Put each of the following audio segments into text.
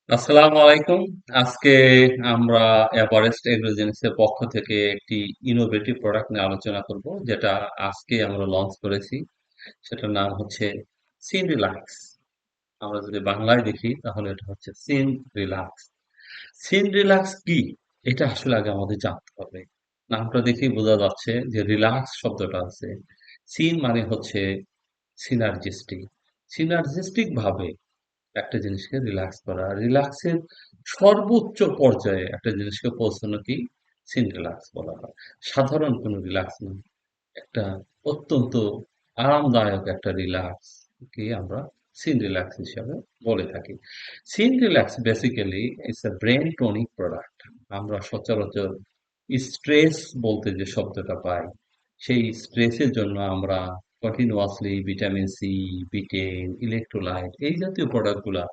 আসসালামু আলাইকুম। আজকে আমরা এভারেস্ট এগ্রোজেনিক্সের পক্ষ থেকে একটি ইনোভেটিভ প্রোডাক্ট নিয়ে আলোচনা করব, যেটা আজকে আমরা লঞ্চ করেছি। সেটার নাম হচ্ছে সিন রিল্যাক্স। আমরা যদি বাংলায় দেখি তাহলে এটা হচ্ছে সিন রিল্যাক্স। সিন রিল্যাক্স কি? এটা আসলে আগে আমাদের জানতে হবে। নামটা দেখেই বোঝা যাচ্ছে যে রিল্যাক্স শব্দটা আছে। সিন মানে হচ্ছে সিনার্জিস্টিক। সিনার্জিস্টিক ভাবে একটা জিনিসকে রিল্যাক্স করা। রিল্যাক্সের সর্বোচ্চ পর্যায়ে একটা জিনিসকে পৌঁছানো কি সিন রিল্যাক্স বলা হয়। সাধারণ কোনো রিল্যাক্স নয়। একটা অত্যন্ত আরামদায়ক একটা রিল্যাক্স কে আমরা সিন রিল্যাক্স হিসাবে বলে থাকি। সিন Relax basically it's a brain tonic product. আমরা সচরাচর স্ট্রেস বলতে যে শব্দটা পাই, সেই স্ট্রেসের জন্য আমরা continuously vitamin C, betaine, electrolyte এই জাতীয় প্রোডাক্টগুলা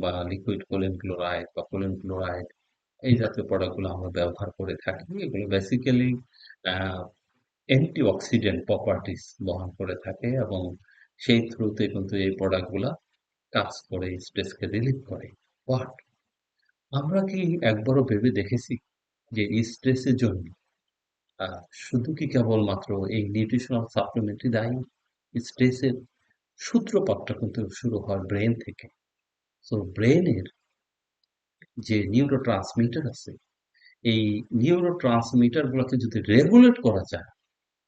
বা লিকুইড কোলিন ক্লোরাইড বা কোলিন ক্লোরাইড এই জাতীয় প্রোডাক্টগুলো আমরা ব্যবহার করে থাকি। এগুলো বেসিক্যালি অ্যান্টিঅক্সিডেন্ট প্রপার্টিজ বহন করে থাকে এবং সেই থ্রুতে কিন্তু এই প্রোডাক্টগুলা কাজ করে, স্ট্রেসকে রিলিভ করে। বাট আমরা কি একবারও ভেবে দেখেছি যে স্ট্রেসের জন্য শুধু কি কেবলমাত্র এই নিউট্রিশনাল সাপ্লিমেন্টই দায়ী? স্ট্রেসের সূত্রপাতটা কিন্তু শুরু হয় ব্রেন থেকে। সো ব্রেনের যে নিউরো ট্রান্সমিটার আছে, এই নিউরো ট্রান্সমিটার গুলোকে যদি রেগুলেট করা যায়,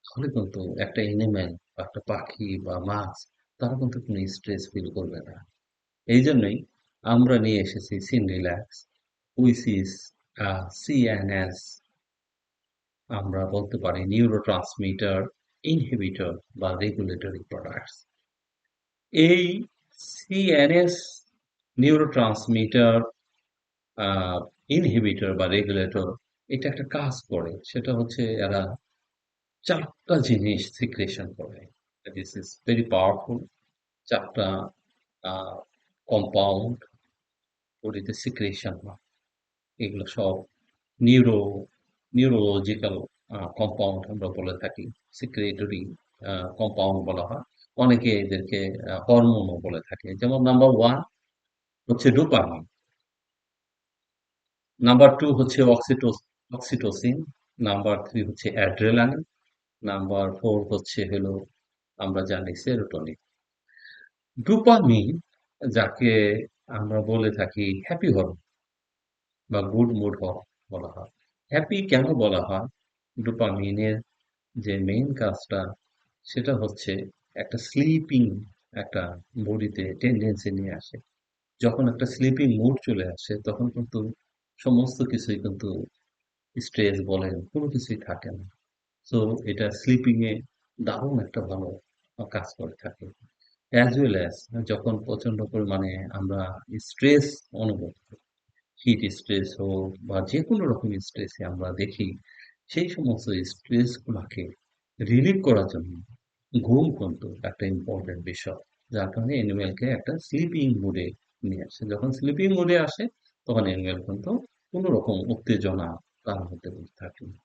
তাহলে কিন্তু একটা এনিম্যাল বা একটা পাখি বা মাছ তারা কিন্তু কোনো স্ট্রেস ফিল করবে না। এই জন্যই আমরা নিয়ে এসেছি সিনরিল্যাক্স, হুইচ ইজ সিএনএস, আমরা বলতে পারি নিউরো ট্রান্সমিটার ইনহিবিটর বা রেগুলেটরি প্রোডাক্টস। এই সিএনএস নিউরো ট্রান্সমিটার ইনহিবিটর বা রেগুলেটর এটা একটা কাজ করে, সেটা হচ্ছে এরা চারটা জিনিস সিক্রেশন করে। This is very powerful. চারটা কম্পাউন্ড বডিতে সিক্রেশন হয়। এগুলো সব নিউরো নিউরোলজিক্যাল কম্পাউন্ড আমরা বলে থাকি। সিক্রেটরি কম্পাউন্ড বলা হয়। অনেকে এদেরকে হরমোনও বলে থাকে। যেমন নাম্বার ওয়ান হচ্ছে ডোপামিন, নাম্বার টু হচ্ছে অক্সিটোসিন, নাম্বার থ্রি হচ্ছে অ্যাড্রেনালিন, নাম্বার ফোর হচ্ছে হলো আমরা জানি সেরোটোনিন। ডোপামিন যাকে আমরা বলে থাকি হ্যাপি হরমোন বা গুড মুড হরমোন বলা হয়। হ্যাপি কেন বলা হয়? ডোপামিনের যে মেইন কাজটা সেটা হচ্ছে একটা স্লিপিং একটা বডিতে টেন্ডেন্সি নিয়ে আসে। যখন একটা স্লিপিং মুড চলে আসে তখন কিন্তু সমস্ত কিছুই কিন্তু স্ট্রেস বলেন কোনো কিছুই থাকে না। সো এটা স্লিপিং এ দারুণ একটা ভালো কাজ করে থাকে। অ্যাজ ওয়েল অ্যাজ যখন প্রচন্ড পরিমাণে আমরা স্ট্রেস অনুভব করি, হিট স্ট্রেস হোক বা যেকোনো রকম স্ট্রেসে আমরা দেখি, সেই সমস্ত স্ট্রেস গুলাকে রিলিভ করার জন্য ঘুম কিন্তু একটা ইম্পর্টেন্ট বিষয়। যার কারণে অ্যানিমেলকে একটা স্লিপিং মুডে নিয়ে আসে। যখন স্লিপিং মুডে আসে তখন অ্যানিমেল কিন্তু কোনো রকম উত্তেজনা তার মধ্যে থাকে না।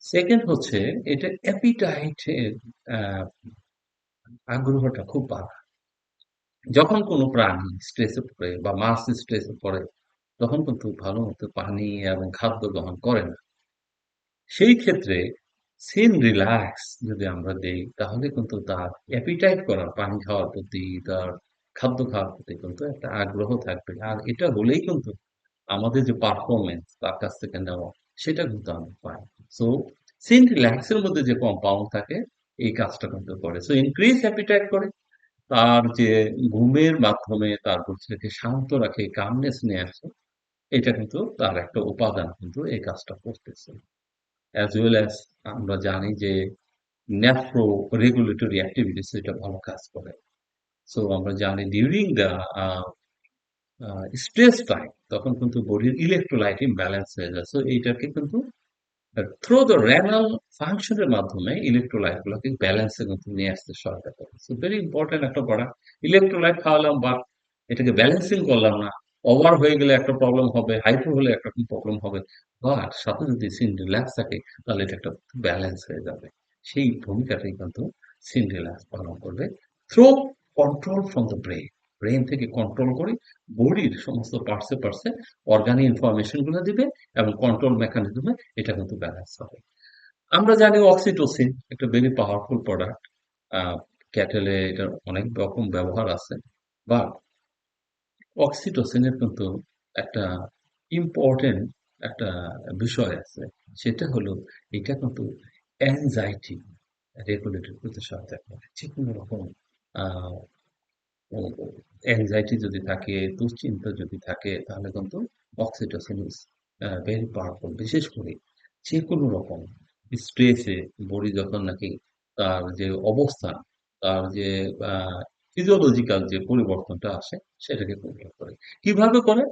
সেকেন্ড হচ্ছে এটা অ্যাপিটাইটের আগ্রহটা খুব বাড়ায়। যখন কোনো প্রাণী স্ট্রেসে পড়ে বা মাছ স্ট্রেসে পড়ে, তখন কিন্তু ভালো মতো পানি এবং খাদ্য গ্রহণ করে না। সেই ক্ষেত্রে সিন রিল্যাক্স যদি আমরা দেই, তাহলে কিন্তু তার অ্যাপিটাইট করার পানি খাওয়ার প্রতি, তার খাদ্য খাওয়ার প্রতি কিন্তু একটা আগ্রহ থাকবে। আর এটা হলেই কিন্তু আমাদের যে পারফরম্যান্স তার কাছ থেকে নেওয়া, সেটা কিন্তু আমরা পাই। সো সিন রিল্যাক্স এর মধ্যে যে কম্পাউন্ড থাকে, এই কাজটা কিন্তু করে। সো ইনক্রিজ অ্যাপিটাইট করে। তার যে ঘুমের মাধ্যমে তার বুদ্ধিকে শান্ত রাখে, কামনেস নিয়ে আসে, এটা কিন্তু তার একটা উপাদান কিন্তু এই কাজটা করতেছে। অ্যাজ ওয়েল অ্যাজ আমরা জানি যে নেফ্রো রেগুলেটরি অ্যাক্টিভিটিস এটা ভালো কাজ করে। সো আমরা জানি ডিউরিং দ্য স্ট্রেস টাইম তখন কিন্তু বডির ইলেকট্রোলাইট ইমব্যালেন্স হয়ে যায়। সো এইটাকে কিন্তু থ্রু দ্য রেনাল ফাংশনের মাধ্যমে ইলেকট্রোলাইট গুলোকে ব্যালেন্সে কিন্তু নিয়ে আসতে সহায়তা করে। সো ভেরি ইম্পর্টেন্ট একটা প্রোডাক্ট। ইলেকট্রোলাইট খাওয়ালাম বা এটাকে ব্যালেন্সিং করলাম না, ওভার হয়ে গেলে একটা প্রবলেম হবে, হাইপো হলে একটা প্রবলেম হবে। বাট সাথে যদি সিন রিল্যাক্স থাকে তাহলে এটা একটা ব্যালেন্স হয়ে যাবে। সেই ভূমিকাটাই কিন্তু সিন রিল্যাক্স পালন করবে through control from the brain. Brain থেকে কন্ট্রোল করে বডির সমস্ত পার্টসে পার্টসে অর্গানিক ইনফরমেশন গুলো দিবে এবং কন্ট্রোল মেকানিজমে এটা কিন্তু ব্যালেন্স হবে। আমরা জানি অক্সিটোসিন একটা ভেরি পাওয়ারফুল প্রোডাক্ট। ক্যাটেলে এটার অনেক রকম ব্যবহার আছে, বা অক্সিটোসিনের কিন্তু একটা ইম্পর্টেন্ট একটা বিষয় আছে। সেটা হলো এটা কিন্তু অ্যাংজাইটি রেগুলেটর করতে সহায়তা করে। যেকোনো রকম আহ অ্যাংজাইটি যদি থাকে, দুশ্চিন্তা যদি থাকে, তাহলে কিন্তু অক্সিটোসিন ইজ ভেরি পাওয়ারফুল। বিশেষ করে যে কোনো রকম স্ট্রেসে বডি যখন নাকি তার যে অবস্থান, তার যে ফিজিওলজিক্যাল যে পরিবর্তনটা আসে, সেটাকে কন্ট্রোল করে। কিভাবে করে?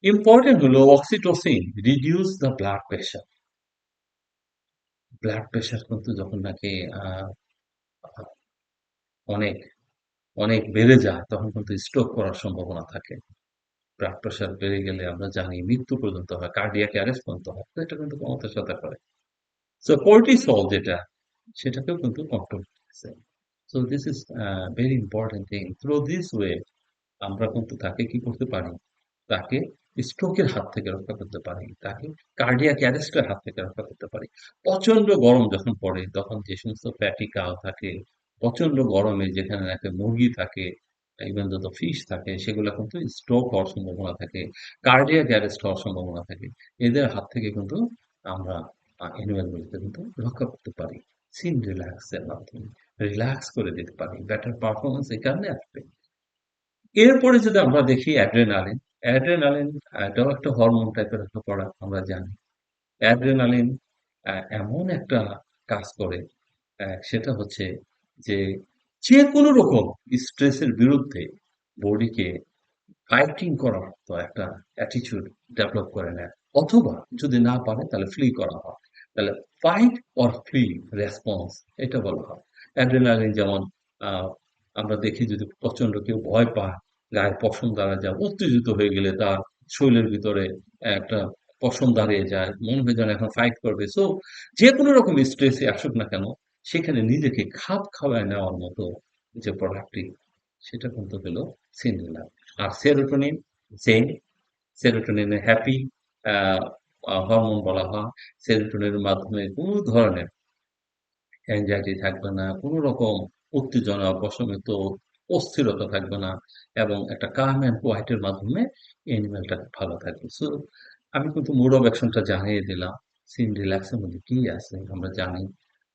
ইম্পর্টেন্ট হলো oxytocin reduce the blood pressure. Blood pressure কিন্তু যখন নাকি আহ, অনেক অনেক বেড়ে যায়, তখন কিন্তু স্ট্রোক করার সম্ভাবনা থাকে। ব্লাড প্রেশার বেড়ে গেলে আমরা জানি মৃত্যু পর্যন্ত হয়, কার্ডিয়াক অ্যারেস্ট পর্যন্ত হয়। তো এটা কিন্তু ক্ষমতার সাথে করে। সো কর্টিসল যেটা, সেটাকেও কিন্তু কন্ট্রোল করতেছে। So this is very important thing. Through this way আমরা কিন্তু তাকে কি করতে পারি? তাকে স্ট্রোকের হাত থেকে রক্ষা করতে পারি। তাকে কার্ডিয়াক অ্যারেস্টের হাত থেকে রক্ষা করতে পারি। প্রচন্ড গরম যখন পড়ে, তখন যে সমস্ত ফ্যাটি কাউ থাকে, প্রচন্ড গরমে যেখানে নাকি মুরগি থাকে, ইভেন যত ফিশ থাকে, সেগুলো কিন্তু স্ট্রোক হওয়ার সম্ভাবনা থাকে, কার্ডিয়াক অ্যারেস্ট হওয়ার সম্ভাবনা থাকে। এদের হাত থেকে কিন্তু আমরা অ্যানিমেলগুলোকে কিন্তু রক্ষা করতে পারি। সিন রিল্যাক্সের মাধ্যমে রিল্যাক্স করে দিতে পারি। বেটার পারফরমেন্স এই কারণে আসবে। এরপরে যদি আমরা দেখি অ্যাড্রেনালিন, অ্যাড্রেনালিন এটাও একটা হরমোন টাইপের একটা প্রোডাক্ট, আমরা জানি। অ্যাড্রেনালিন এমন একটা কাজ করে, সেটা হচ্ছে যে যেকোনো রকম স্ট্রেসের বিরুদ্ধে বডিকে ফাইটিং করার মতো একটা অ্যাটিটিউড ডেভেলপ করে নেয়। অথবা যদি না পারে তাহলে ফ্লি করা হয়। তাহলে ফাইট অর ফ্লি রেসপন্স, এটা বলা হয়। অ্যাড্রেনালিন যেমন আহ, আমরা দেখি যদি প্রচন্ড কেউ ভয় পায়, গায়ের পশম দাঁড়া যায়, উত্তেজিত হয়ে গেলে তার শরীরের ভিতরে একটা পশম দাঁড়িয়ে যায়, মনে হয় যেন এখন ফাইট করবে। সো যে কোনো রকম স্ট্রেসে আসুক না কেন, সেখানে নিজেকে খাপ খাওয়ায় নেওয়ার মতো যে প্রোডাক্টটি, সেটা কিন্তু হলো সিন্ড্রেলা। আর সেরোটোনিন সেম। সেরোটোনিনে হ্যাপি হরমোন বলা হয়। সেরোটোনিনের মাধ্যমে কোনো ধরনের অ্যাংজাইটি থাকবে না, কোনো রকম উত্তেজনা, বশমিত অস্থিরতা থাকবে না, এবং একটা কাম অ্যান্ড কোয়াইটের মাধ্যমে অ্যানিমেলটা ভালো থাকবে। সো আমি কিন্তু মোড অফ অ্যাকশনটা জানিয়ে দিলাম। সিন রিল্যাক্সের মধ্যে কি আছে আমরা জানি।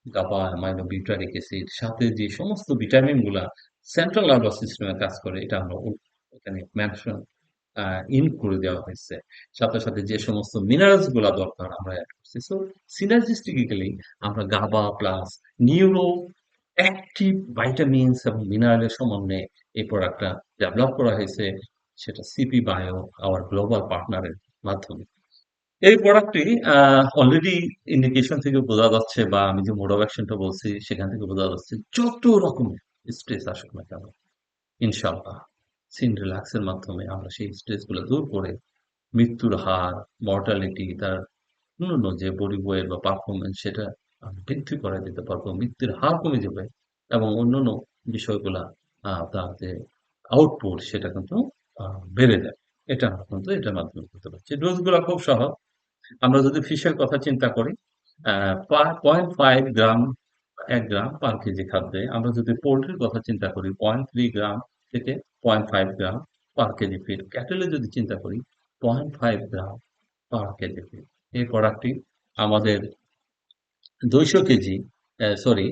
গাবা, অ্যামাইনো বিউটারিক অ্যাসিড, সাথে যে সমস্ত ভিটামিন গুলা সেন্ট্রাল নার্ভাস সিস্টেমে কাজ করে, এটা আমরা এখানে মেনশন ইন করে দেওয়া হয়েছে। সাথে সাথে যে সমস্ত মিনারেলস গুলা দরকার আমরা অ্যাড করছি। সো সিনার্জিস্টিক্যালি আমরা গাবা প্লাস নিউরো অ্যাক্টিভ ভাইটামিনস এবং মিনারেলের সমন্বয়ে এই প্রোডাক্টটা ডেভেলপ করা হয়েছে, সেটা সিপি বায়ো আওয়ার গ্লোবাল পার্টনারের মাধ্যমে। এই প্রোডাক্টটি অলরেডি ইন্ডিকেশন থেকে বোঝা যাচ্ছে, বা আমি যে মোড অফ অ্যাকশনটা বলছি সেখান থেকে বোঝা যাচ্ছে, যত রকমের স্ট্রেস আসুক না কেন, ইনশাল্লাহ সিন রিল্যাক্সের মাধ্যমে আমরা সেই স্ট্রেস গুলো দূর করে মৃত্যুর হার, মর্টালিটি, তার অন্যান্য যে বডি ওয়েট বা পারফরমেন্স, সেটা বৃদ্ধি করা যেতে পারবো। মৃত্যুর হার কমে যাবে, এবং অন্যান্য বিষয়গুলা তার যে আউটপুট, সেটা কিন্তু বেড়ে যায়। এটা আমরা কিন্তু এটার মাধ্যমে করতে পারছি। ডোজগুলো খুব সহজ। আমরা যদি ফিশের কথা চিন্তা করি, 0.5 গ্রাম, 1 গ্রাম পার কেজি খাদ্যে। আমরা যদি পোল্ট্রির কথা চিন্তা করি, 0.3 গ্রাম থেকে 0.5 গ্রাম পার কেজি ফিড। ক্যাটেলে যদি চিন্তা করি, 0.5 গ্রাম পার কেজি ফিড। এই প্রোডাক্টটি আমাদের 200 কেজি, সরি,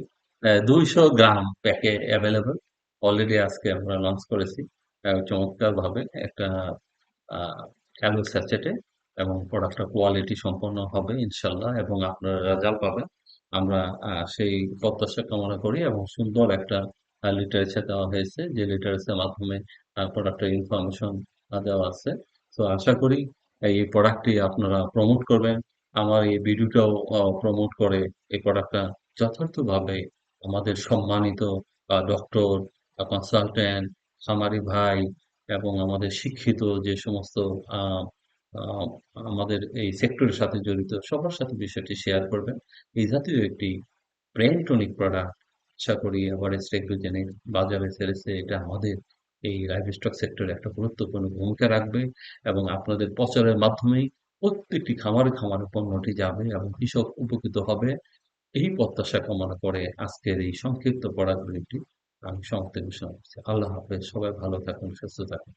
200 গ্রাম প্যাকেট অ্যাভেলেবল। অলরেডি আজকে আমরা লঞ্চ করেছি চমৎকার ভাবে একটা অ্যালো স্যাচেটে, এবং প্রোডাক্টটা কোয়ালিটি সম্পন্ন হবে ইনশাল্লাহ, এবং আপনারা রেজাল্ট পাবেন। আমরা সেই প্রত্যাশা কামনা করি, এবং সুন্দর একটা লিটারেচার দেওয়া হয়েছে, যে লিটারেচারের মাধ্যমে প্রোডাক্টের ইনফরমেশন দেওয়া আছে। তো আশা করি এই প্রোডাক্টটি আপনারা প্রমোট করবেন। আমার এই ভিডিওটাও প্রমোট করে এই প্রোডাক্টটা যথার্থভাবে আমাদের সম্মানিত ডক্টর, কনসালটেন্ট, খামারি ভাই, এবং আমাদের শিক্ষিত যে সমস্ত আহ, আহ, আমাদের এই সেক্টরের সাথে জড়িত সবার সাথে বিষয়টি শেয়ার করবেন। এই জাতীয় একটি ব্রেন টনিক প্রোডাক্ট আশা করি এভারেস্ট এগ্রোজেনিক বাজারে ছেড়েছে। এটা আমাদের এই লাইভস্টক সেক্টরে একটা গুরুত্বপূর্ণ ভূমিকা রাখবে এবং আপনাদের প্রচারের মাধ্যমেই প্রত্যেকটি খামারে, খামারে পণ্যটি যাবে এবং কৃষক উপকৃত হবে। এই প্রত্যাশা কামনা করে আজকের এই সংক্ষিপ্ত পড়াগুলিটি আমি সমাপ্তি ঘোষণা করছি। আল্লাহ হাফেজ। সবাই ভালো থাকুন, সুস্থ থাকুন।